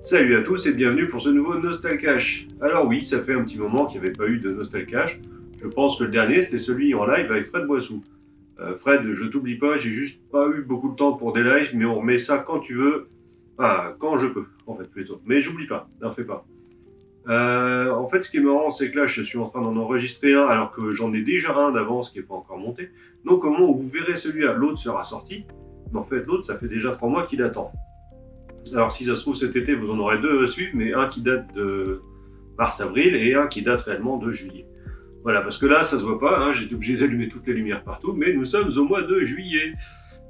Salut à tous et bienvenue pour ce nouveau Nostalcache. Alors oui, ça fait un petit moment qu'il n'y avait pas eu de Nostalcache. Je pense que le dernier c'était celui en live avec Fred Boissou. Fred, je t'oublie pas, j'ai juste pas eu beaucoup de temps pour des lives, mais on remet ça quand tu veux. Enfin, quand je peux, en fait, plutôt. Mais j'oublie pas, n'en fais pas. En fait, ce qui est marrant, c'est que là, je suis en train d'en enregistrer un alors que j'en ai déjà un d'avance qui n'est pas encore monté. Donc au moment où vous verrez celui-là, l'autre sera sorti. Mais en fait, l'autre, ça fait déjà 3 mois qu'il attend. Alors si ça se trouve cet été, vous en aurez deux à suivre, mais un qui date de mars-avril et un qui date réellement de juillet. Voilà, parce que là, ça se voit pas, hein, j'étais obligé d'allumer toutes les lumières partout, mais nous sommes au mois de juillet.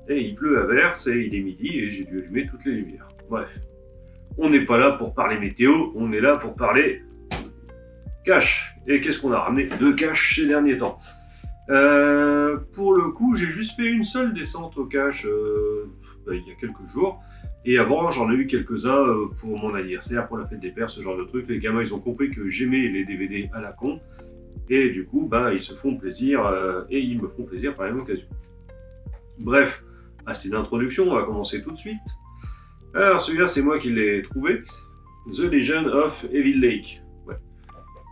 Et il pleut à verse, et il est midi, et j'ai dû allumer toutes les lumières. Bref. On n'est pas là pour parler météo, on est là pour parler cash. Et qu'est-ce qu'on a ramené de cash ces derniers temps? Pour le coup, j'ai juste fait une seule descente au cash il y a quelques jours. Et avant, j'en ai eu quelques-uns pour mon anniversaire, pour la fête des pères, ce genre de truc. Les gamins, ils ont compris que j'aimais les DVD à la con. Et du coup, ils se font plaisir et ils me font plaisir par la même occasion. Bref, assez d'introduction, on va commencer tout de suite. Alors, celui-là, c'est moi qui l'ai trouvé. The Legend of Evil Lake. Ouais.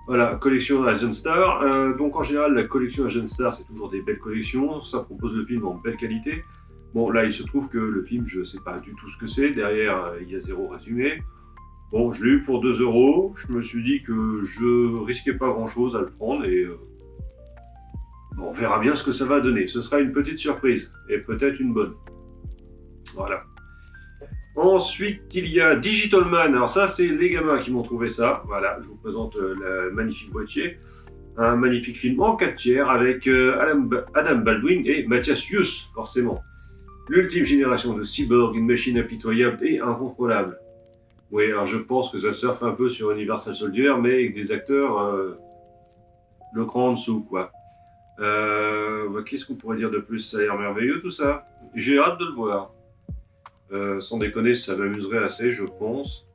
Voilà, collection Asian Star. Donc, en général, la collection Asian Star, c'est toujours des belles collections. Ça propose le film en belle qualité. Bon, là, il se trouve que le film, je ne sais pas du tout ce que c'est. Derrière, il y a 0 résumé. Bon, je l'ai eu pour 2 euros. Je me suis dit que je risquais pas grand-chose à le prendre et on verra bien ce que ça va donner. Ce sera une petite surprise et peut-être une bonne. Voilà. Ensuite, il y a Digital Man. Alors ça, c'est les gamins qui m'ont trouvé ça. Voilà, je vous présente le magnifique boîtier. Un magnifique film en 4 tiers avec Adam Baldwin et Matthias Hues, forcément. L'ultime génération de Cyborg, une machine impitoyable et incontrôlable. Oui, alors je pense que ça surfe un peu sur Universal Soldier, mais avec des acteurs le cran en dessous, quoi. Qu'est-ce qu'on pourrait dire de plus? Ça a l'air merveilleux tout ça. J'ai hâte de le voir. Sans déconner, ça m'amuserait assez, je pense.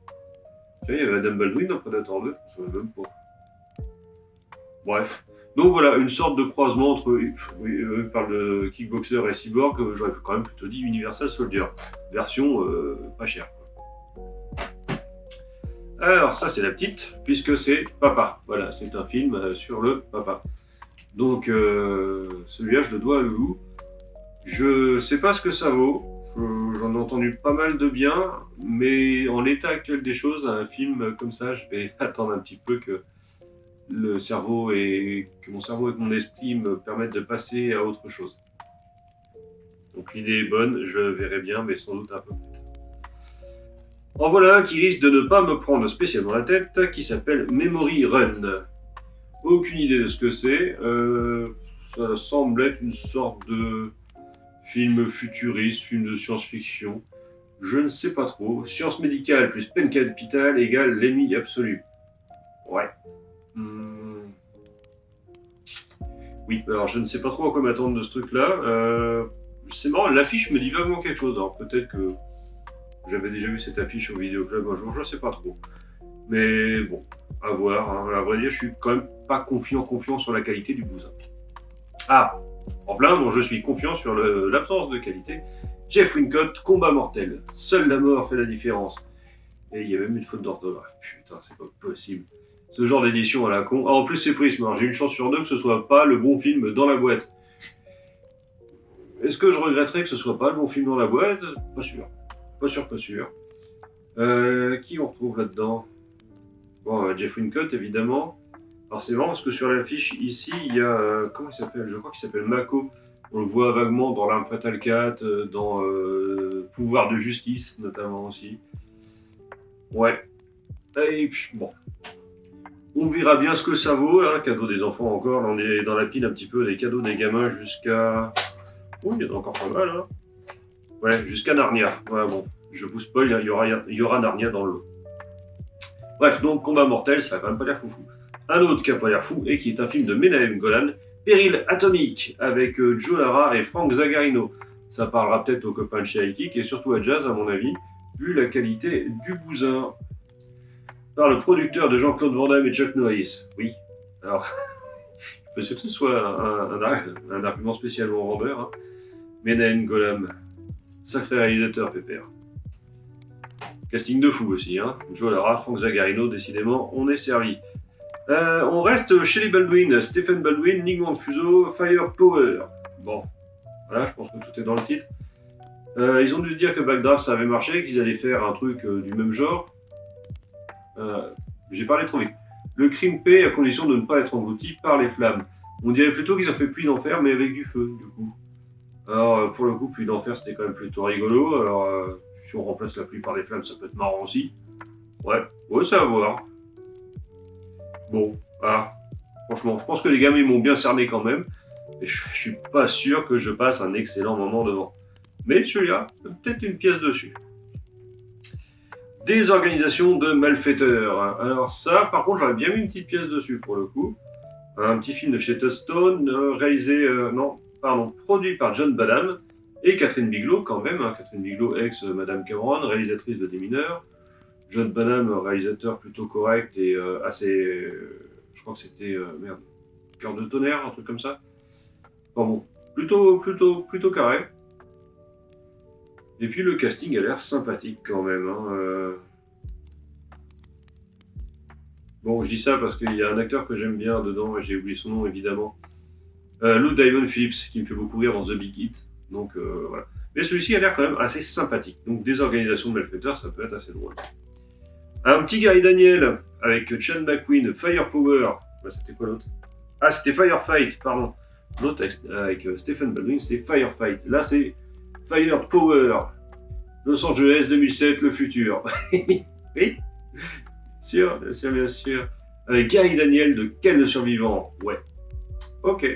Tiens, il y avait Adam Baldwin dans Predator 2, je ne me souviens même pas. Bref. Donc voilà, une sorte de croisement entre, eux parlent de Kickboxer et Cyborg, j'aurais quand même plutôt dit Universal Soldier. Version pas chère. Alors ça c'est la petite, puisque c'est Papa. Voilà, c'est un film sur le papa. Donc celui-là je le dois à Loulou. Je sais pas ce que ça vaut, j'en ai entendu pas mal de bien, mais en l'état actuel des choses, un film comme ça, je vais attendre un petit peu que mon cerveau et mon esprit me permettent de passer à autre chose. Donc l'idée est bonne, je verrai bien, mais sans doute un peu plus tard. En voilà un qui risque de ne pas me prendre spécialement la tête, qui s'appelle Memory Run. Aucune idée de ce que c'est, ça semble être une sorte de film futuriste, film de science-fiction. Je ne sais pas trop. Science médicale plus peine capitale égale l'ennemi absolu. Ouais. Oui, alors je ne sais pas trop à quoi m'attendre de ce truc-là. C'est marrant, l'affiche me dit vaguement quelque chose. Alors peut-être que j'avais déjà vu cette affiche au vidéoclub un jour, je ne sais pas trop. Mais bon, à voir. Hein. À vrai dire, je suis quand même pas confiant sur la qualité du bousin. Ah, en plein, dont je suis confiant sur l'absence de qualité. Jeff Wincott, Combat mortel. Seule la mort fait la différence. Et il y a même une faute d'orthographe. Putain, c'est pas possible. Ce genre d'édition à la con. Ah, en plus, c'est Prism. Alors, j'ai une chance sur deux que ce soit pas le bon film dans la boîte. Est-ce que je regretterais que ce soit pas le bon film dans la boîte? Pas sûr. Pas sûr. Qui on retrouve là-dedans? Bon, Jeff Wincott, évidemment. Alors, c'est marrant parce que sur l'affiche, ici, il y a... comment il s'appelle? Je crois qu'il s'appelle Mako. On le voit vaguement dans L'Arme Fatale 4, dans Pouvoir de Justice, notamment aussi. Ouais. Et puis, bon. On verra bien ce que ça vaut, hein, cadeau des enfants encore. Là, on est dans la pile un petit peu des cadeaux des gamins jusqu'à... Oh, il y en a encore pas mal, hein. Ouais, jusqu'à Narnia. Ouais, bon, je vous spoil, hein, il y aura Narnia dans le lot. Bref, donc, Combat mortel, ça a quand même pas l'air foufou. Un autre qui a pas l'air fou, et qui est un film de Menahem Golan, Péril atomique, avec Joe Lara et Frank Zagarino. Ça parlera peut-être aux copains de chez iKick, et surtout à Jazz, à mon avis, vu la qualité du bousin. Par le producteur de Jean-Claude Van Damme et Chuck Norris. Oui. Alors, peut-être que ce soit un argument spécialement vendeur. Hein. Menahem Golan. Sacré réalisateur, pépère. Casting de fou aussi, hein. Joe Lara, Frank Zagarino, décidément, on est servi. On reste chez les Baldwin, Stephen Baldwin, Nick Manfuso, Firepower. Bon, voilà, je pense que tout est dans le titre. Ils ont dû se dire que Backdraft ça avait marché, qu'ils allaient faire un truc du même genre. J'ai parlé trop vite. Le crime paie à condition de ne pas être englouti par les flammes. On dirait plutôt qu'ils ont fait Pluie d'enfer, mais avec du feu, du coup. Alors, pour le coup, Pluie d'enfer, c'était quand même plutôt rigolo. Alors, si on remplace la pluie par des flammes, ça peut être marrant aussi. Ouais, ça va voir. Bon, voilà. Franchement, je pense que les gamins m'ont bien cerné quand même. Et je suis pas sûr que je passe un excellent moment devant. Mais celui-là, peut-être une pièce dessus. Des organisations de malfaiteurs. Alors ça, par contre, j'aurais bien mis une petite pièce dessus pour le coup. Un petit film de chez Touchstone, produit par John Badham et Catherine Bigelow quand même. Catherine Bigelow, ex-Madame Cameron, réalisatrice de Des Mineurs. John Badham, réalisateur plutôt correct et assez... je crois que c'était... Cœur de tonnerre, un truc comme ça. Bon, plutôt carré. Et puis le casting a l'air sympathique quand même. Bon, je dis ça parce qu'il y a un acteur que j'aime bien dedans, et j'ai oublié son nom évidemment. Lou Diamond Phillips, qui me fait beaucoup rire dans The Big Hit. Donc voilà. Mais celui-ci a l'air quand même assez sympathique. Donc des organisations de malfaiteurs, ça peut être assez drôle. Un petit Gary Daniel avec Sean McQueen, Firepower. C'était quoi l'autre? Ah, c'était Firefight, pardon. L'autre avec Stephen Baldwin, c'était Firefight. Là, c'est Firepower. Los Angeles 2007, le futur. Oui, bien sûr. Avec Gary Daniel de Ken le survivant. Ouais. Ok.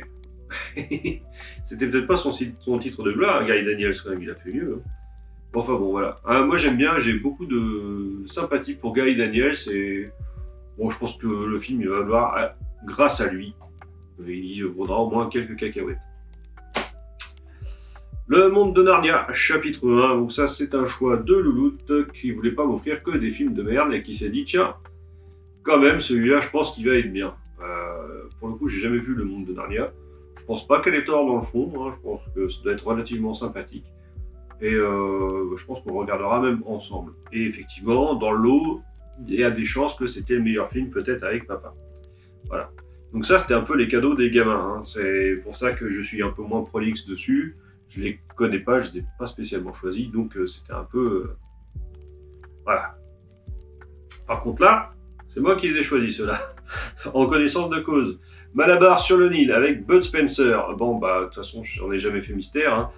C'était peut-être pas son titre de gloire, Gary Daniels, quand même, il a fait mieux. Hein. Enfin bon, voilà. Moi j'aime bien, j'ai beaucoup de sympathie pour Gary Daniels et bon, je pense que le film il va valoir, grâce à lui, il vaudra au moins quelques cacahuètes. Le monde de Narnia, chapitre 1. Donc ça, c'est un choix de Louloute qui voulait pas m'offrir que des films de merde et qui s'est dit, tiens, quand même, celui-là, je pense qu'il va être bien. Pour le coup, j'ai jamais vu le monde de Narnia. Je pense pas qu'elle ait tort dans le fond. Je pense que ça doit être relativement sympathique. Et je pense qu'on regardera même ensemble. Et effectivement, dans l'eau, il y a des chances que c'était le meilleur film peut-être avec papa. Voilà. Donc ça, c'était un peu les cadeaux des gamins. C'est pour ça que je suis un peu moins prolixe dessus. Je les connais pas, je les ai pas spécialement choisis, donc c'était un peu... Voilà. Par contre là, c'est moi qui les ai choisis ceux-là, en connaissance de cause. Malabar sur le Nil avec Bud Spencer. Bon bah de toute façon, j'en ai jamais fait mystère.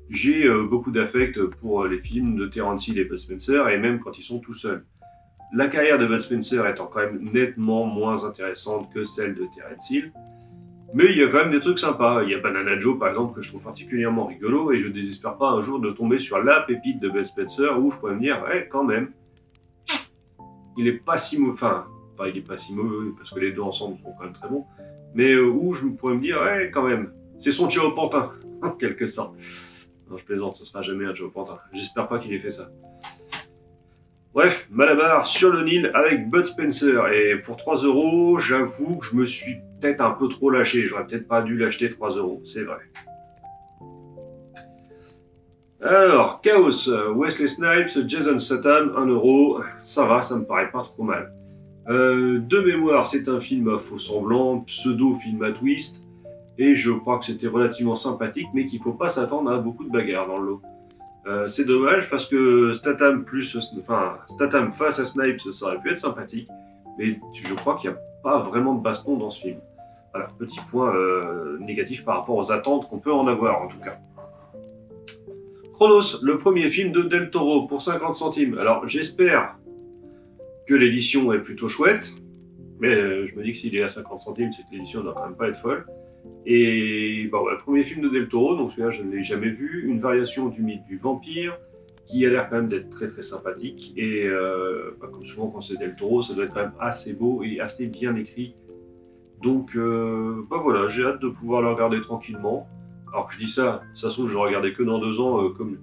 J'ai beaucoup d'affect pour les films de Terence Hill et Bud Spencer, et même quand ils sont tout seuls. La carrière de Bud Spencer étant quand même nettement moins intéressante que celle de Terence Hill, mais il y a quand même des trucs sympas. Il y a Banana Joe, par exemple, que je trouve particulièrement rigolo, et je désespère pas un jour de tomber sur la pépite de Bud Spencer, où je pourrais me dire, ouais, quand même, il est pas si mauvais, il est pas si mauvais, parce que les deux ensemble sont quand même très bons, mais où je pourrais me dire, ouais, quand même, c'est son Joe Pantin, en quelque sorte. Non, je plaisante, ce sera jamais un Joe Pantin. J'espère pas qu'il ait fait ça. Bref, Malabar sur le Nil avec Bud Spencer. Et pour 3€, j'avoue que je me suis peut-être un peu trop lâché. J'aurais peut-être pas dû l'acheter 3€, c'est vrai. Alors, Chaos, Wesley Snipes, Jason Statham, 1€. Ça va, ça me paraît pas trop mal. De mémoire, c'est un film à faux semblant, pseudo-film à twist. Et je crois que c'était relativement sympathique, mais qu'il faut pas s'attendre à beaucoup de bagarres dans le lot. C'est dommage parce que Statham face à Snipes, ça aurait pu être sympathique, mais je crois qu'il n'y a pas vraiment de baston dans ce film. Voilà, petit point négatif par rapport aux attentes qu'on peut en avoir en tout cas. Chronos, le premier film de Del Toro pour 50 centimes. Alors j'espère que l'édition est plutôt chouette, mais je me dis que s'il est à 50 centimes, c'est que l'édition ne doit quand même pas être folle. Et bon, le premier film de Del Toro, donc celui-là je ne l'ai jamais vu, une variation du mythe du vampire, qui a l'air quand même d'être très très sympathique, et comme souvent quand c'est Del Toro, ça doit être quand même assez beau et assez bien écrit. Donc voilà, j'ai hâte de pouvoir le regarder tranquillement. Alors que je dis ça se trouve je le regardais que dans 2 ans, comme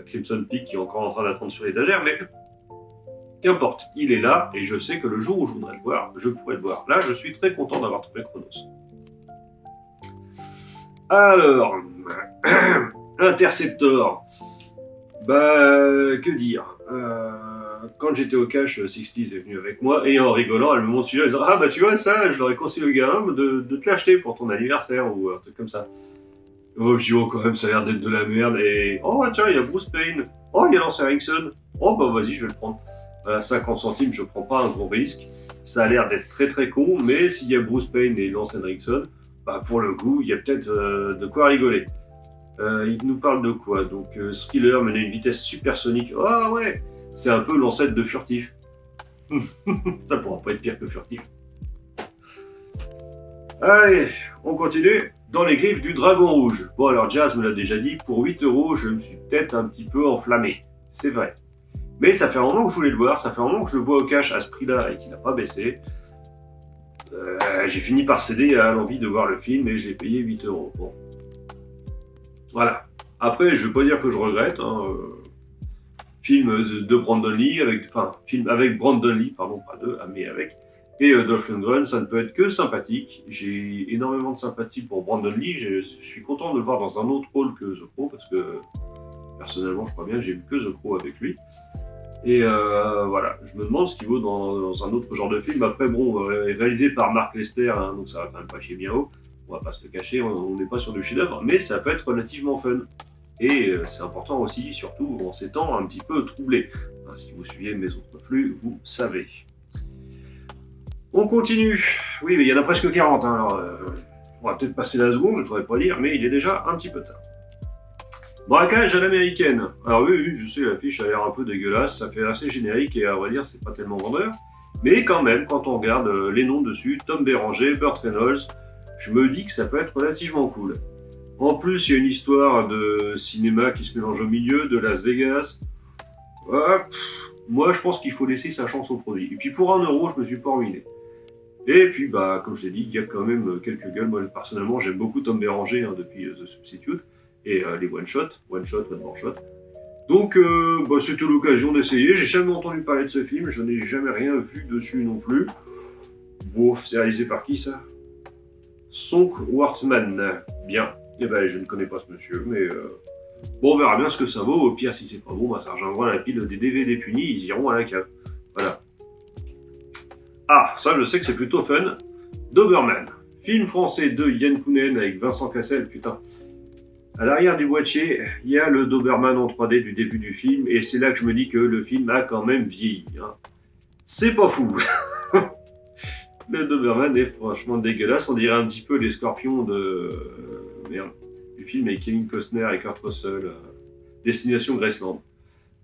Crimson Peak qui est encore en train d'attendre sur l'étagère, mais qu'importe, il est là, et je sais que le jour où je voudrais le voir, je pourrais le voir. Là, je suis très content d'avoir trouvé Chronos. Alors, Interceptor. Bah, que dire quand j'étais au cash, Sixties est venue avec moi, et en rigolant, elle me montre celui-là, en disant: «Ah bah tu vois, ça, je l'aurais conseillé au gamin de te l'acheter pour ton anniversaire», ou un truc comme ça. Oh, je dis: «Oh quand même, ça a l'air d'être de la merde», et «Oh tiens, il y a Bruce Payne. Oh, il y a Lance Henriksen. Oh bah vas-y, je vais le prendre». Voilà, 50 centimes, je prends pas un gros risque. Ça a l'air d'être très très con, mais s'il y a Bruce Payne et Lance Henriksen, bah pour le coup, il y a peut-être de quoi rigoler. Il nous parle de quoi? Donc, thriller mené à une vitesse supersonique. Ah ouais! C'est un peu l'ancêtre de Furtif. Ça pourra pas être pire que Furtif. Allez, on continue. Dans les griffes du dragon rouge. Bon, alors Jazz me l'a déjà dit, pour 8 €, je me suis peut-être un petit peu enflammé. C'est vrai. Mais ça fait un moment que je voulais le voir, ça fait un moment que je le vois au cash à ce prix-là et qu'il n'a pas baissé. J'ai fini par céder à l'envie de voir le film et je l'ai payé 8 €. Bon, voilà. Après, je veux pas dire que je regrette. Hein, film de Brandon Lee, film avec Brandon Lee, pardon, pas deux, mais avec, et Dolph Lundgren, ça ne peut être que sympathique. J'ai énormément de sympathie pour Brandon Lee, je suis content de le voir dans un autre rôle que The Crow, parce que personnellement, je crois bien que j'ai vu que The Crow avec lui. Et voilà, je me demande ce qu'il vaut dans un autre genre de film. Après, bon, réalisé par Mark Lester, hein, donc ça va quand même pas chier bien haut, on va pas se le cacher, on n'est pas sur du chef-d'œuvre, mais ça peut être relativement fun. Et c'est important aussi, surtout en ces temps un petit peu troublés. Hein, si vous suivez mes autres flux, vous savez. On continue. Oui, mais il y en a presque 40, hein, alors on va peut-être passer la seconde, je voudrais pas dire, mais il est déjà un petit peu tard. Braquage à l'américaine. Alors oui, je sais, l'affiche a l'air un peu dégueulasse, ça fait assez générique et à vrai dire, c'est pas tellement vendeur. Mais quand même, quand on regarde les noms dessus, Tom Béranger, Burt Reynolds, je me dis que ça peut être relativement cool. En plus, il y a une histoire de cinéma qui se mélange au milieu, de Las Vegas. Ah, moi, je pense qu'il faut laisser sa chance au produit. Et puis pour 1 €, je me suis pas ruiné. Et puis, bah, comme je l'ai dit, il y a quand même quelques gueules. Moi, personnellement, j'aime beaucoup Tom Béranger hein, depuis The Substitute et les one-shot, one more shot. Donc, bah, c'était l'occasion d'essayer. J'ai jamais entendu parler de ce film, je n'ai jamais rien vu dessus non plus. Bon, c'est réalisé par qui ça? Sonk Wortman. Bien. Eh ben, je ne connais pas ce monsieur, mais bon, on verra bien ce que ça vaut. Au pire, si c'est pas bon, bah, ça rejoindra la pile des DVD punis, ils iront à la cave. Voilà. Ah, ça, je sais que c'est plutôt fun. Doberman. Film français de Yann Kounen avec Vincent Cassel, putain. À l'arrière du boîtier, il y a le Doberman en 3D du début du film, et c'est là que je me dis que le film a quand même vieilli. Hein. C'est pas fou. Le Doberman est franchement dégueulasse, on dirait un petit peu les scorpions merde, du film avec Kevin Costner et Kurt Russell, Destination Graceland.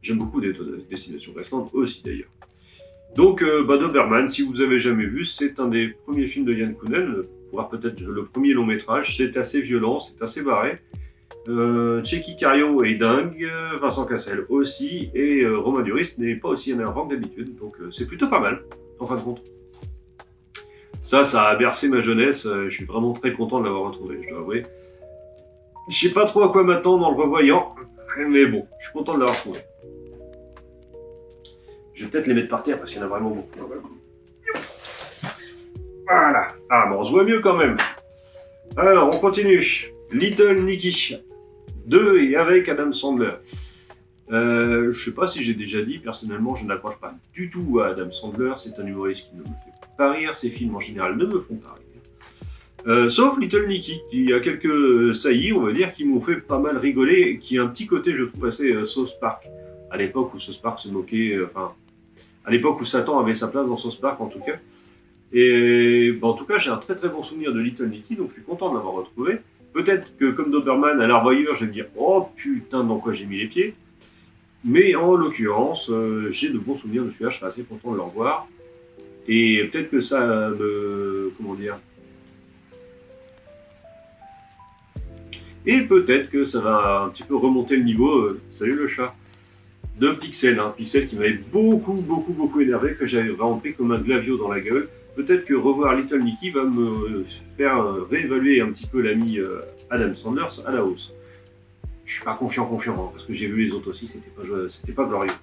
J'aime beaucoup Destination Graceland aussi d'ailleurs. Donc, Doberman, si vous avez jamais vu, c'est un des premiers films de Yann Kounen, voire peut-être le premier long métrage. C'est assez violent, c'est assez barré. Checky Cario est dingue, Vincent Cassel aussi, et Romain Duris n'est pas aussi énervant que d'habitude, donc c'est plutôt pas mal, en fin de compte. Ça a bercé ma jeunesse, je suis vraiment très content de l'avoir retrouvé, je dois avouer. Je sais pas trop à quoi m'attendre en le revoyant, mais bon, je suis content de l'avoir trouvé. Je vais peut-être les mettre par terre parce qu'il y en a vraiment beaucoup. Voilà. Ah, mais on se voit mieux quand même. Alors, on continue. Little Nicky. 2 et avec Adam Sandler. Je sais pas si j'ai déjà dit, personnellement, je n'accroche pas du tout à Adam Sandler. C'est un humoriste qui ne me fait pas rire. Ses films en général ne me font pas rire. Sauf Little Nicky, qui a quelques saillies, on va dire, qui m'ont fait pas mal rigoler, qui a un petit côté, je trouve, assez South Park. À l'époque où South Park se moquait, à l'époque où Satan avait sa place dans South Park en tout cas. Et en tout cas, j'ai un très très bon souvenir de Little Nicky, donc je suis content de l'avoir retrouvé. Peut-être que comme Doberman à la revoyure, je vais me dire oh putain, dans quoi j'ai mis les pieds. Mais en l'occurrence, j'ai de bons souvenirs de celui-là, je serais assez content de le revoir. Et peut-être que ça me. Comment dire. Et peut-être que ça va un petit peu remonter le niveau. Salut le chat! De Pixel, hein, Pixel qui m'avait beaucoup énervé, que j'avais vraiment pris comme un glavio dans la gueule. Peut-être que revoir Little Nicky va me faire réévaluer un petit peu l'ami Adam Sandler à la hausse. Je suis pas confiant, hein, parce que j'ai vu les autres aussi, c'était pas glorieux.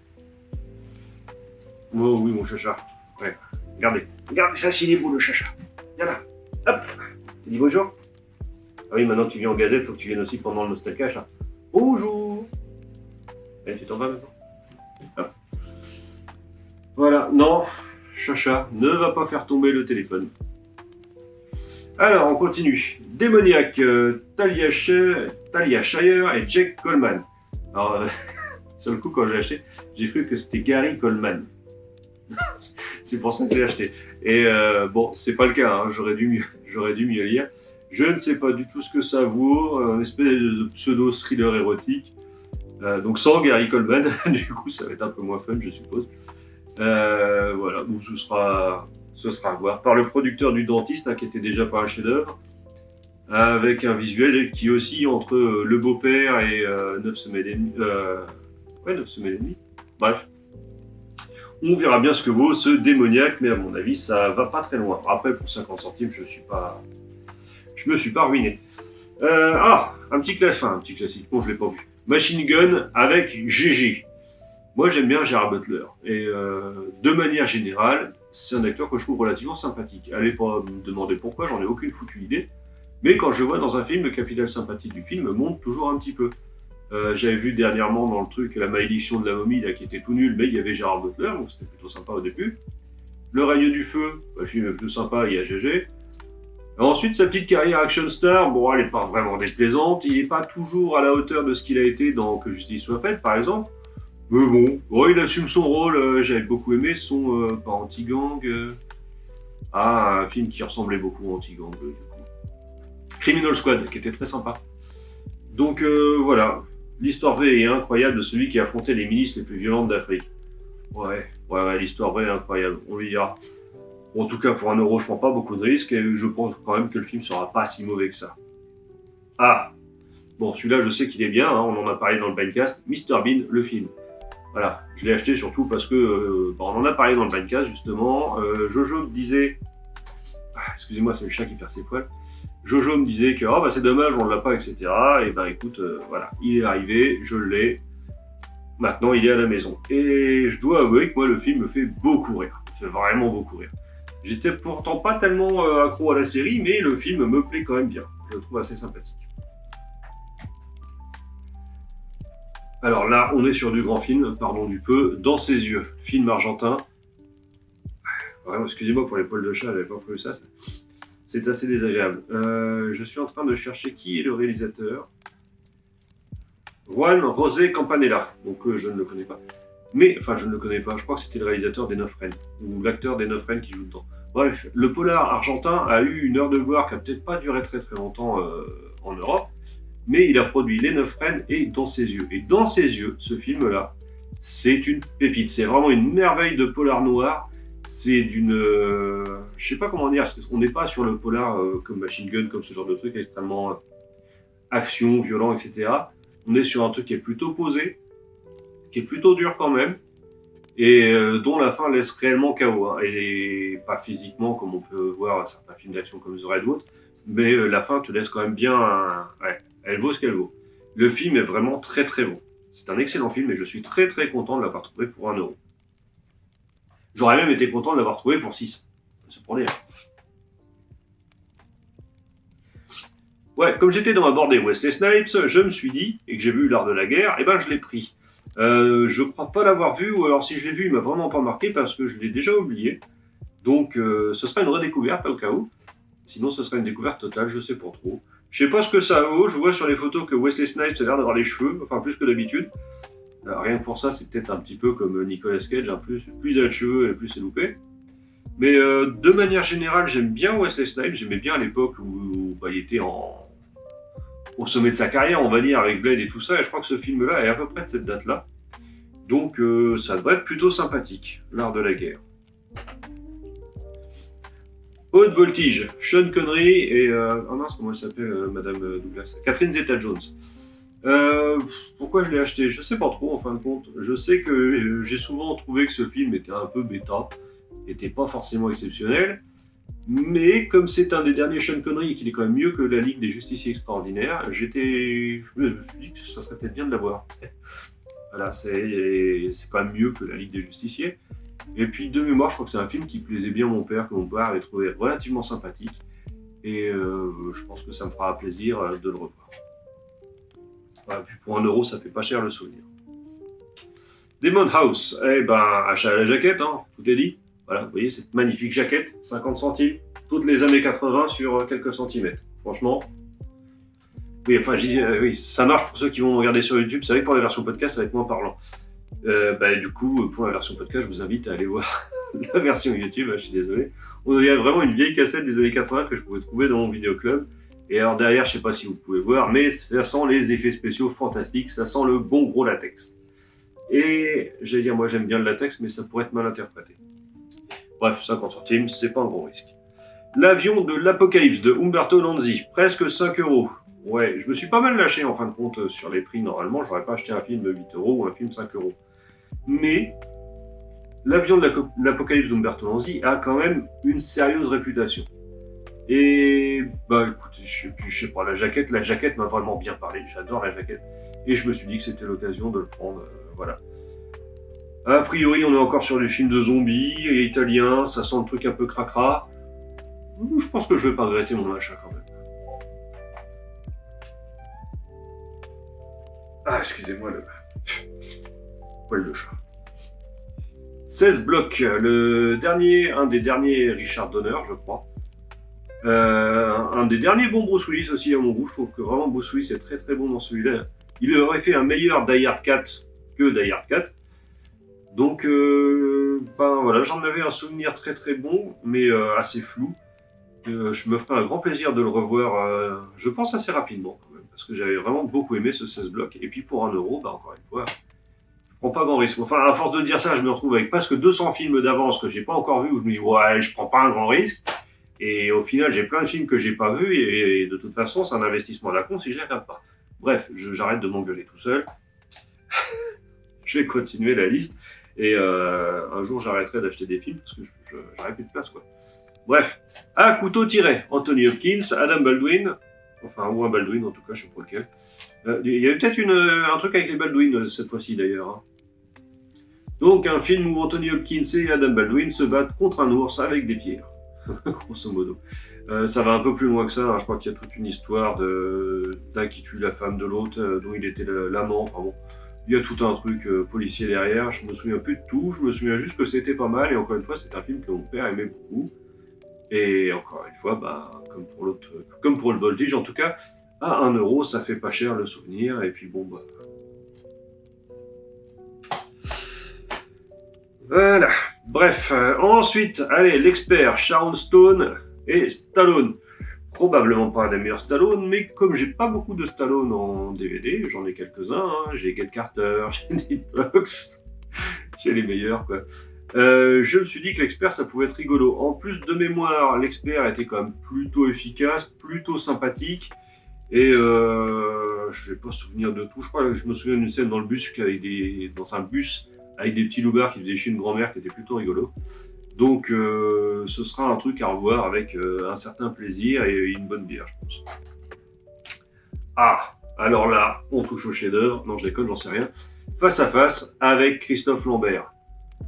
Oh oui, mon chacha. Ouais, regardez ça, s'il est beau le chacha. Viens là, hop, tu dis bonjour. Ah oui, maintenant que tu viens en gazette, faut que tu viennes aussi pendant le nostalcage. Hein. Bonjour. Allez, tu t'en vas maintenant. Hop. Voilà, non, Chacha, ne va pas faire tomber le téléphone. Alors, on continue. Démoniaque, Talia Shire et Jake Coleman. Alors, sur le coup, quand j'ai acheté, j'ai cru que c'était Gary Coleman. C'est pour ça que j'ai acheté. Et bon, c'est pas le cas, hein. J'aurais dû mieux lire. Je ne sais pas du tout ce que ça vaut, un espèce de pseudo-thriller érotique. Donc sans Gary Coleman, du coup ça va être un peu moins fun, je suppose. Voilà, donc ce sera à voir. Par le producteur du Dentiste, hein, qui était déjà pas un chef-d'œuvre, avec un visuel qui oscille entre Le Beau-Père et 9 semaines et demie. Ouais, 9 semaines et demie. Bref. On verra bien ce que vaut ce démoniaque, mais à mon avis, ça va pas très loin. Après, pour 50 centimes, je me suis pas ruiné. Un petit classique. Bon, je l'ai pas vu. Machine Gun avec GG. Moi, j'aime bien Gerard Butler. Et de manière générale, c'est un acteur que je trouve relativement sympathique. Allez pas me demander pourquoi, j'en ai aucune foutue idée. Mais quand je le vois dans un film, le capital sympathie du film monte toujours un petit peu. J'avais vu dernièrement dans le truc La malédiction de la momie, là, qui était tout nul, mais il y avait Gerard Butler, donc c'était plutôt sympa au début. Le règne du feu, le film est plutôt sympa, il y a GG. Ensuite, sa petite carrière action star, bon, elle n'est pas vraiment déplaisante, il n'est pas toujours à la hauteur de ce qu'il a été dans Que justice soit faite, par exemple. Mais bon, il assume son rôle, j'avais beaucoup aimé son, pas Anti-Gang, un film qui ressemblait beaucoup à Anti-Gang, du coup. Criminal Squad, qui était très sympa. Donc voilà, l'histoire vraie est incroyable de celui qui a affronté les milices les plus violentes d'Afrique. Ouais, l'histoire vraie est incroyable, on lui dira. En tout cas, pour 1 euro, je prends pas beaucoup de risques et je pense quand même que le film sera pas si mauvais que ça. Ah, bon, celui-là, je sais qu'il est bien, hein, on en a parlé dans le Bindcast, Mr Bean, le film. Voilà, je l'ai acheté surtout parce que, on en a parlé dans le Bindcast, justement. Jojo me disait... excusez-moi, c'est le chat qui perd ses poils. Jojo me disait que c'est dommage, on ne l'a pas, etc. Et ben écoute, voilà, il est arrivé, je l'ai. Maintenant, il est à la maison. Et je dois avouer que moi, le film me fait beaucoup rire. Il me fait vraiment beaucoup rire. J'étais pourtant pas tellement accro à la série, mais le film me plaît quand même bien. Je le trouve assez sympathique. Alors là, on est sur du grand film, pardon du peu, Dans ses yeux, film argentin. Vraiment, excusez-moi pour les poils de chat, j'avais pas prévu ça. C'est assez désagréable. Je suis en train de chercher qui est le réalisateur. Juan José Campanella, donc je ne le connais pas. Mais, enfin, je ne le connais pas, je crois que c'était le réalisateur des 9 Rennes, ou l'acteur des 9 Rennes qui joue dedans. Bref, le polar argentin a eu une heure de gloire qui n'a peut-être pas duré très très longtemps en Europe, mais il a produit Les 9 Rennes et Dans ses yeux. Et Dans ses yeux, ce film-là, c'est une pépite, c'est vraiment une merveille de polar noir. C'est d'une... je sais pas comment dire, parce qu'on n'est pas sur le polar comme Machine Gun, comme ce genre de truc extrêmement action, violent, etc. On est sur un truc qui est plutôt posé, qui est plutôt dur quand même, et dont la fin laisse réellement KO. Hein. Et pas physiquement, comme on peut voir certains films d'action comme The Red Note, mais la fin te laisse quand même bien... ouais, elle vaut ce qu'elle vaut. Le film est vraiment très très bon. C'est un excellent film et je suis très très content de l'avoir trouvé pour 1 euro. J'aurais même été content de l'avoir trouvé pour 6. C'est pour dire. Ouais, comme j'étais dans ma bordée Wesley Snipes, je me suis dit, et que j'ai vu L'Art de la Guerre, et ben je l'ai pris. Je crois pas l'avoir vu, ou alors si je l'ai vu, il m'a vraiment pas marqué parce que je l'ai déjà oublié. Donc ce sera une redécouverte au cas où. Sinon ce sera une découverte totale, je sais pas trop. Je sais pas ce que ça vaut, je vois sur les photos que Wesley Snipes a l'air d'avoir les cheveux, enfin plus que d'habitude. Rien que pour ça, c'est peut-être un petit peu comme Nicolas Cage, hein, plus il a de cheveux et plus c'est loupé. Mais de manière générale, j'aime bien Wesley Snipes, j'aimais bien à l'époque où il était au sommet de sa carrière, on va dire, avec Blade et tout ça, et je crois que ce film-là est à peu près de cette date-là. Donc ça devrait être plutôt sympathique, L'Art de la Guerre. Haute Voltige, Sean Connery et... comment elle s'appelle, Madame Douglas, Catherine Zeta-Jones. Pourquoi je l'ai acheté? Je sais pas trop en fin de compte. Je sais que j'ai souvent trouvé que ce film était un peu bêta, était pas forcément exceptionnel, mais comme c'est un des derniers Sean Connery et qu'il est quand même mieux que La Ligue des Justiciers Extraordinaires, je me suis dit que ça serait peut-être bien de l'avoir. Voilà, c'est quand même mieux que La Ligue des Justiciers. Et puis de mémoire, je crois que c'est un film qui plaisait bien à mon père, que mon père avait trouvé relativement sympathique, et je pense que ça me fera plaisir de le revoir. Voilà, puis pour 1 euro, ça fait pas cher le souvenir. Demon House, eh ben, achat à la jaquette, hein, tout est dit. Voilà, vous voyez cette magnifique jaquette, 50 centimes, toutes les années 80 sur quelques centimètres. Franchement, oui, enfin, oui, ça marche pour ceux qui vont regarder sur YouTube. C'est vrai que pour la version podcast, ça va être moins parlant. Du coup, pour la version podcast, je vous invite à aller voir la version YouTube, je suis désolé. On dirait vraiment une vieille cassette des années 80 que je pouvais trouver dans mon vidéoclub. Et alors derrière, je sais pas si vous pouvez voir, mais ça sent les effets spéciaux fantastiques, ça sent le bon gros latex. Et j'allais dire, moi j'aime bien le latex, mais ça pourrait être mal interprété. Bref, 50 centimes, c'est pas un gros risque. L'avion de l'Apocalypse de Umberto Lanzi, presque 5 €. Ouais, je me suis pas mal lâché en fin de compte sur les prix. Normalement, j'aurais pas acheté un film de 8 € ou un film 5 €. Mais l'avion de l'Apocalypse d'Umberto Lanzi a quand même une sérieuse réputation. Et bah écoutez, je sais pas, la jaquette m'a vraiment bien parlé. J'adore la jaquette. Et je me suis dit que c'était l'occasion de le prendre. Voilà. A priori, on est encore sur des films de zombies et italiens. Ça sent le truc un peu cracra. Je pense que je vais pas regretter mon achat quand même. Ah, excusez-moi le poil de chat. 16 blocs, un des derniers Richard Donner, je crois. Un des derniers bons Bruce Willis aussi à mon goût. Je trouve que vraiment Bruce Willis est très très bon dans celui-là. Il aurait fait un meilleur Die Hard 4 que Die Hard 4. Donc, voilà, j'en avais un souvenir très très bon, mais assez flou. Je me ferai un grand plaisir de le revoir, je pense assez rapidement quand même, parce que j'avais vraiment beaucoup aimé ce 16 blocs. Et puis pour 1 €, encore une fois, je prends pas grand risque. Enfin, à force de dire ça, je me retrouve avec presque 200 films d'avance que j'ai pas encore vus, où je me dis ouais, je prends pas un grand risque. Et au final, j'ai plein de films que j'ai pas vus, et de toute façon, c'est un investissement à la con si je les regarde pas. Bref, j'arrête de m'engueuler tout seul. Je vais continuer la liste, et un jour, j'arrêterai d'acheter des films, parce que j'aurai plus de place, quoi. Bref, à couteau tiré, Anthony Hopkins, Adam Baldwin, enfin, ou un Baldwin en tout cas, je sais pas lequel. Il y avait peut-être un truc avec les Baldwin cette fois-ci d'ailleurs. Hein. Donc, un film où Anthony Hopkins et Adam Baldwin se battent contre un ours avec des pierres, grosso modo. Ça va un peu plus loin que ça, hein. Je crois qu'il y a toute une histoire d'un qui tue la femme de l'autre, dont il était l'amant, enfin bon. Il y a tout un truc policier derrière, je me souviens plus de tout, je me souviens juste que c'était pas mal, et encore une fois, c'est un film que mon père aimait beaucoup. Et encore une fois, comme pour le Voltige en tout cas, à 1 €, ça fait pas cher le souvenir, et puis bon, Voilà. Bref, ensuite, allez, l'expert Sharon Stone et Stallone. Probablement pas un des meilleurs Stallone, mais comme j'ai pas beaucoup de Stallone en DVD, j'en ai quelques-uns, hein. J'ai Get Carter, j'ai Detox, j'ai les meilleurs, quoi. Je me suis dit que l'expert, ça pouvait être rigolo. En plus de mémoire, l'expert était quand même plutôt efficace, plutôt sympathique. Et je vais pas me souvenir de tout. Je crois que je me souviens d'une scène dans le bus, dans un bus, avec des petits loupards qui faisaient chier une grand-mère, qui était plutôt rigolo. Donc ce sera un truc à revoir avec un certain plaisir et une bonne bière, je pense. Ah, alors là, on touche au chef-d'œuvre. Non, je déconne, j'en sais rien. Face à face avec Christophe Lambert.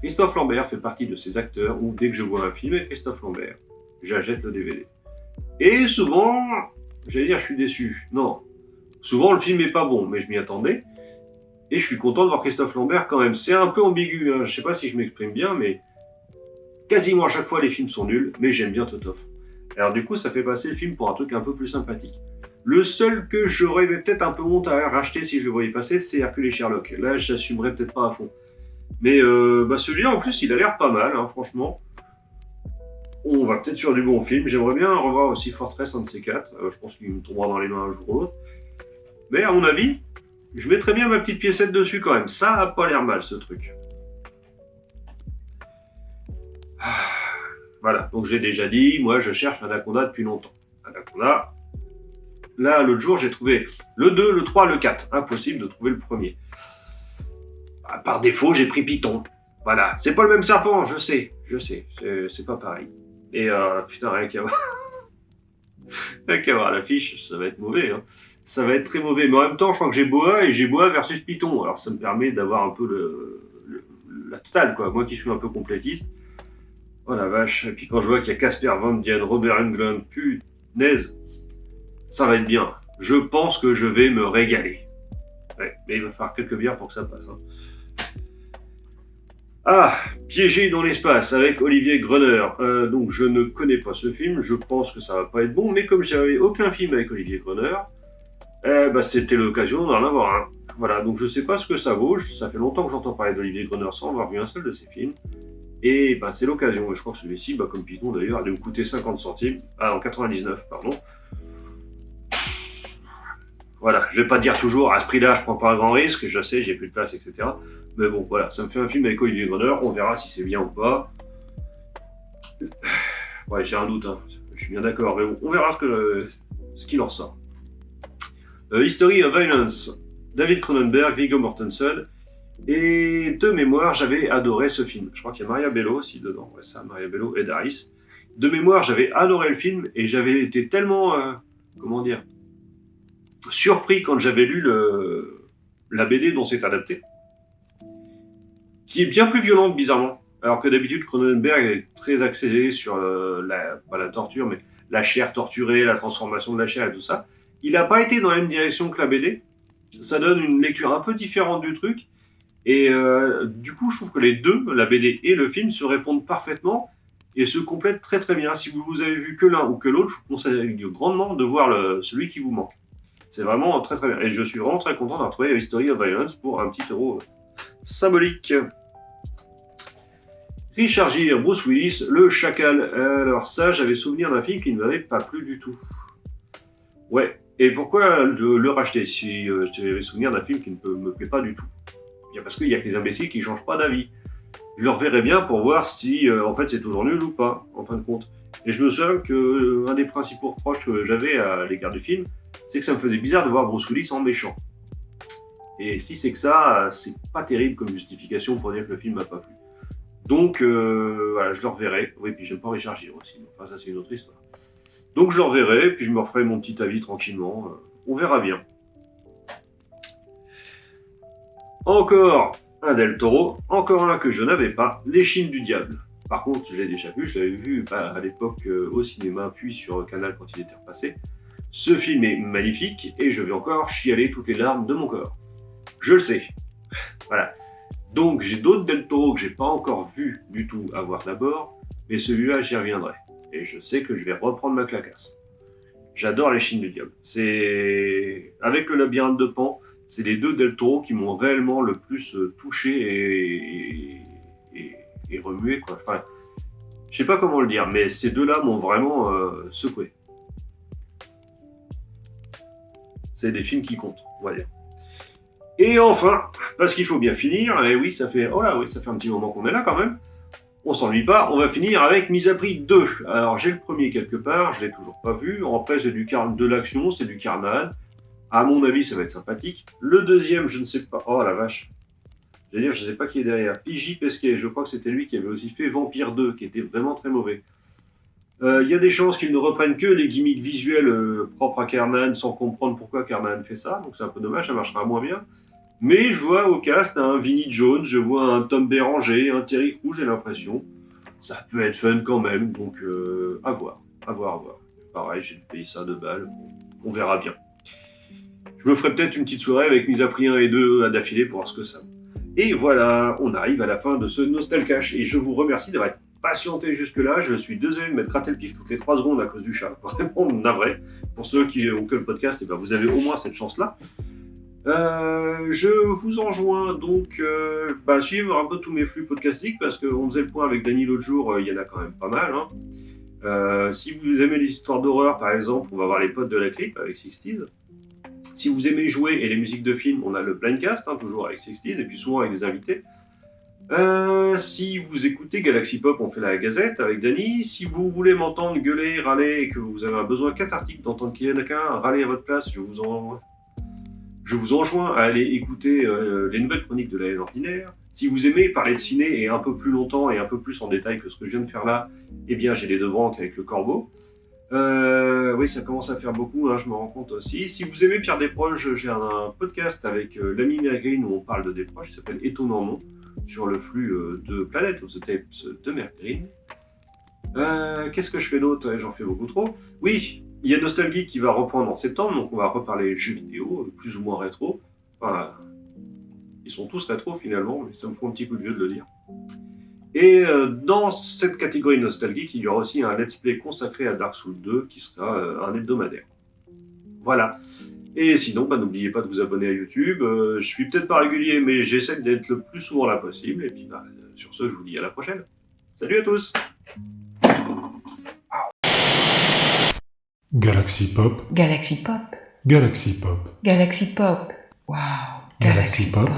Christophe Lambert fait partie de ces acteurs où, dès que je vois un film avec Christophe Lambert, j'achète le DVD. Et souvent, j'allais dire je suis déçu. Non. Souvent, le film est pas bon, mais je m'y attendais. Et je suis content de voir Christophe Lambert quand même. C'est un peu ambigu, hein. Je sais pas si je m'exprime bien, mais quasiment à chaque fois, les films sont nuls, mais j'aime bien Totov. Alors du coup, ça fait passer le film pour un truc un peu plus sympathique. Le seul que j'aurais peut-être un peu honte à racheter si je le voyais passer, c'est Hercule et Sherlock. Là, j'assumerais peut-être pas à fond. Mais celui-là, en plus, il a l'air pas mal, hein, franchement. On va peut-être sur du bon film. J'aimerais bien revoir aussi Fortress, un de ces quatre. Je pense qu'il me tombera dans les mains un jour ou l'autre. Mais à mon avis, je mettrais bien ma petite piécette dessus quand même. Ça a pas l'air mal, ce truc. Voilà, donc j'ai déjà dit, moi je cherche Anaconda depuis longtemps. Anaconda. Là, l'autre jour, j'ai trouvé le 2, le 3, le 4. Impossible de trouver le premier. Par défaut, j'ai pris Python. Voilà, c'est pas le même serpent, je sais, c'est pas pareil. Et putain, rien qu'à voir l'affiche, ça va être mauvais. Hein. Ça va être très mauvais, mais en même temps, je crois que j'ai Boa et j'ai Boa versus Python. Alors ça me permet d'avoir un peu la totale, quoi. Moi qui suis un peu complétiste. Oh la vache, et puis quand je vois qu'il y a Casper Van Dien, Robert Englund, punaise, ça va être bien. Je pense que je vais me régaler. Ouais, mais il va falloir quelques bières pour que ça passe. Hein. Ah, Piégé dans l'espace avec Olivier Gruner. Donc je ne connais pas ce film, je pense que ça va pas être bon, mais comme j'avais aucun film avec Olivier Gruner, c'était l'occasion d'en avoir un. Voilà, donc je sais pas ce que ça vaut, ça fait longtemps que j'entends parler d'Olivier Gruner sans avoir vu un seul de ses films. Et c'est l'occasion, et je crois que celui-ci, comme Python d'ailleurs, allait me coûter 50 centimes, en 99, pardon. Voilà, je vais pas dire toujours à ce prix-là, je prends pas un grand risque, je sais, j'ai plus de place, etc. Mais bon, voilà, ça me fait un film avec Olivier Gruner, on verra si c'est bien ou pas. Ouais, j'ai un doute, hein. Je suis bien d'accord, mais bon, on verra ce qu'il en sort. History of Violence, David Cronenberg, Viggo Mortensen. Et de mémoire, j'avais adoré ce film. Je crois qu'il y a Maria Bello aussi dedans. Ouais, ça, Maria Bello et Daris. De mémoire, j'avais adoré le film et j'avais été tellement, surpris quand j'avais lu la BD dont c'est adapté, qui est bien plus violente, bizarrement. Alors que d'habitude, Cronenberg est très axé sur pas la torture, mais la chair torturée, la transformation de la chair et tout ça. Il n'a pas été dans la même direction que la BD. Ça donne une lecture un peu différente du truc. Et du coup, je trouve que les deux, la BD et le film, se répondent parfaitement et se complètent très très bien. Si vous avez vu que l'un ou que l'autre, je vous conseille grandement de voir celui qui vous manque. C'est vraiment très très bien. Et je suis vraiment très content d'avoir trouvé History of Violence pour un petit euro symbolique. Richard Gere, Bruce Willis, Le Chacal. Alors ça, j'avais souvenir d'un film qui ne m'avait pas plu du tout. Ouais. Et pourquoi le racheter si j'avais souvenir d'un film qui ne me plaît pas du tout? Parce qu'il y a que les imbéciles qui ne changent pas d'avis. Je le reverrai bien pour voir si en fait c'est toujours nul ou pas, en fin de compte. Et je me souviens qu'un des principaux reproches que j'avais à l'égard du film, c'est que ça me faisait bizarre de voir Bruce Willis en méchant. Et si c'est que ça, c'est pas terrible comme justification pour dire que le film m'a pas plu. Donc voilà, je le reverrai. Oui, puis j'aime pas Richard Gere aussi. Enfin, ça c'est une autre histoire. Donc je le reverrai, puis je me referai mon petit avis tranquillement. On verra bien. Encore un Del Toro, encore un que je n'avais pas, L'Échine du Diable. Par contre, je l'ai déjà vu, je l'avais vu à l'époque au cinéma, puis sur Canal quand il était repassé. Ce film est magnifique et je vais encore chialer toutes les larmes de mon corps. Je le sais. Voilà. Donc j'ai d'autres Del Toro que j'ai pas encore vu du tout à voir d'abord, mais celui-là j'y reviendrai. Et je sais que je vais reprendre ma clacasse. J'adore L'Échine du Diable. C'est avec Le Labyrinthe de Pan. C'est les deux Del Toro qui m'ont réellement le plus touché et remué, quoi. Enfin, je sais pas comment le dire, mais ces deux-là m'ont vraiment secoué. C'est des films qui comptent, on va dire. Et enfin, parce qu'il faut bien finir, et oui, ça fait un petit moment qu'on est là quand même. On s'ennuie pas, on va finir avec Mise à Prix 2. Alors j'ai le premier quelque part, je l'ai toujours pas vu. Après c'est de l'action, c'est du carnage. À mon avis, ça va être sympathique. Le deuxième, je ne sais pas. Oh la vache. Je ne sais pas qui est derrière. P.J. Pesquet, je crois que c'était lui qui avait aussi fait Vampire 2, qui était vraiment très mauvais. Il y a des chances qu'ils ne reprennent que les gimmicks visuels propres à Carnahan sans comprendre pourquoi Carnahan fait ça. Donc c'est un peu dommage, ça marchera moins bien. Mais je vois au cast un Vinnie Jones, je vois un Tom Béranger, un Terry Crews, j'ai l'impression. Ça peut être fun quand même, donc à voir. Pareil, j'ai payé ça 2 balles. On verra bien. Je me ferai peut-être une petite soirée avec Mise à Prix 1 et 2 d'affilée pour voir ce que ça vaut. Et voilà, on arrive à la fin de ce Nostalcache. Et je vous remercie d'avoir patienté jusque-là. Je suis désolé de m'être raté le pif toutes les 3 secondes à cause du chat. Vraiment navré. Pour ceux qui ont que le podcast, vous avez au moins cette chance-là. Je vous enjoins donc suivre un peu tous mes flux podcastiques parce qu'on faisait le point avec Dany l'autre jour, il y en a quand même pas mal. Si vous aimez les histoires d'horreur, par exemple, on va voir les potes de la clip avec 60s. Si vous aimez jouer et les musiques de films, on a le Blindcast, toujours avec 60s, et puis souvent avec des invités. Si vous écoutez Galaxy Pop, on fait la Gazette avec Dany. Si vous voulez m'entendre gueuler, râler, et que vous avez un besoin cathartique d'entendre quelqu'un râler à votre place, je vous enjoins à aller écouter les nouvelles chroniques de la haine ordinaire. Si vous aimez parler de ciné et un peu plus longtemps et un peu plus en détail que ce que je viens de faire là, eh bien j'ai les deux branques avec le Corbeau. Oui, ça commence à faire beaucoup, je me rends compte aussi. Si vous aimez Pierre Desproges, j'ai un podcast avec l'ami Mergreen où on parle de Desproges, qui s'appelle Étonnant Nom, sur le flux de Planet of the Tapes de Mergreen. Qu'est-ce que je fais d'autre? J'en fais beaucoup trop. Oui, il y a Nostalgie qui va reprendre en septembre, donc on va reparler jeux vidéo, plus ou moins rétro. Enfin, ils sont tous rétro finalement, mais ça me fait un petit coup de vieux de le dire. Et dans cette catégorie nostalgique, il y aura aussi un let's play consacré à Dark Souls 2 qui sera un hebdomadaire. Voilà. Et sinon, n'oubliez pas de vous abonner à YouTube. Je suis peut-être pas régulier, mais j'essaie d'être le plus souvent là possible. Et puis sur ce, je vous dis à la prochaine. Salut à tous. Galaxy Pop. Galaxy Pop. Galaxy Pop. Galaxy Pop. Wow. Galaxy Pop.